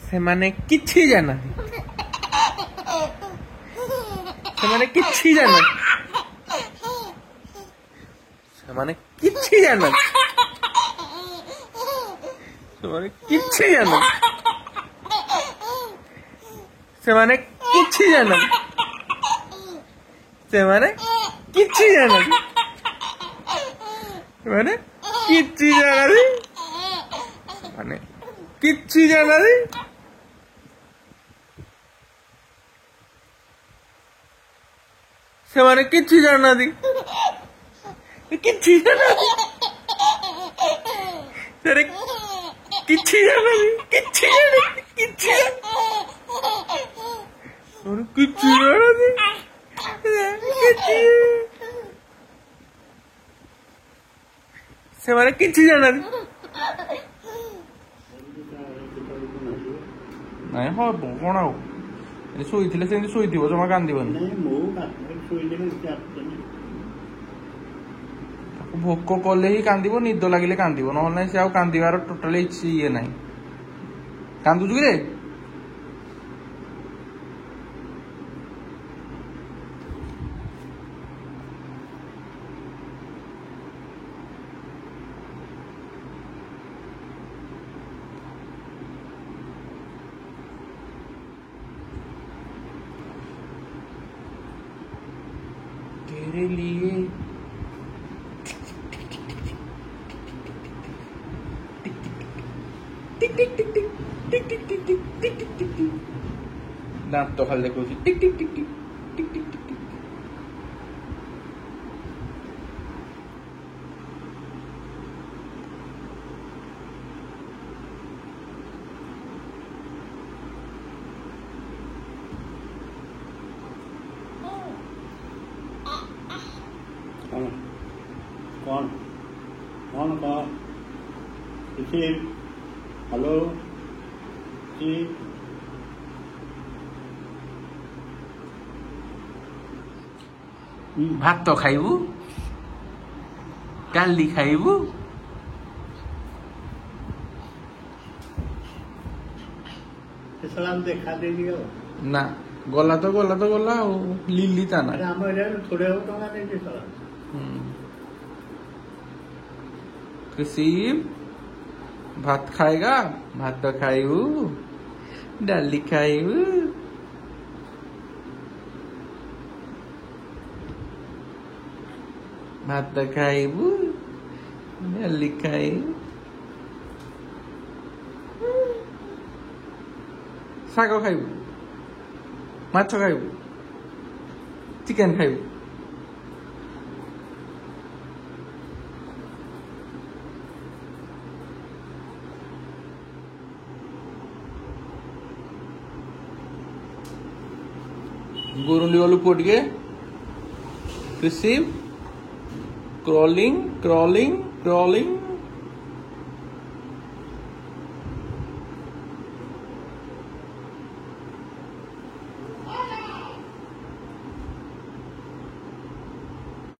ସେମାନେ କିଛି ଜାଣନ୍ତି ସେମାନେ କିଛି ଜାଣନ୍ତି ସେମାନେ କିଛି ଜାଣନ୍ତି ସେମାନେ କିଛି ଜାଣନ୍ତି ସେମାନେ କିଛି ଜାଣନ୍ତି ସେମାନେ କିଛି ଜାଣନ୍ତି ସେମାନେ କିଛି ଜାଣନ୍ତି ମାନେ କିଛି ଜାଣନ୍ତି ସେମାନେ କିଛି ଜାଣନ୍ତି କିଛି ଜାଣନ୍ତି ସେରେ କିଛି ଜାଣନ୍ତି କିଛି ଜାଣନ୍ତି କିଛି କିଛି ଜାଣନ୍ତି ସେମାନେ କିଛି ଜାଣନ୍ତି ନାଇଁ ହଁ କଣ ଆଉ ଶୋଇଥିଲେ ସେମିତି ଶୋଇଥିବ ଜମା କାନ୍ଦିବନି ଭୋକ କଲେ ହିଁ କାନ୍ଦିବ ନିଦ ଲାଗିଲେ କାନ୍ଦିବ ନହେଲେ ନାହିଁ ସେ ଆଉ କାନ୍ଦିବାର ଟୋଟାଲି ଇଏ ନାହିଁ କାନ୍ଦୁଛୁ କିରେ तेरे लिए दांत तो खाली देखो टिक टिक टिक टिक टिक टिक टिक टिक कौन कौन कौन किसी हेलो जी भात तो खाइबू काली खाइबू सलाम देखा दे दियो ना गला तो गला लिली ता ना हम थोड़े हो टका दे दे सलाम किसी भात खाएगा भात तो खाइबू डाली खाइबू भात तो खाइबू डाली खाइबू ଶାଗ ଖାଇବୁ ମାଛ ଖାଇବୁ ଚିକେନ ଖାଇବୁ ଗୁରୁଣ୍ଡି ଗଲୁ ପୁଅ ଟିକେ ରିସିଭ କ୍ରଲିଂ କ୍ରଲିଂ କ୍ରଲିଂ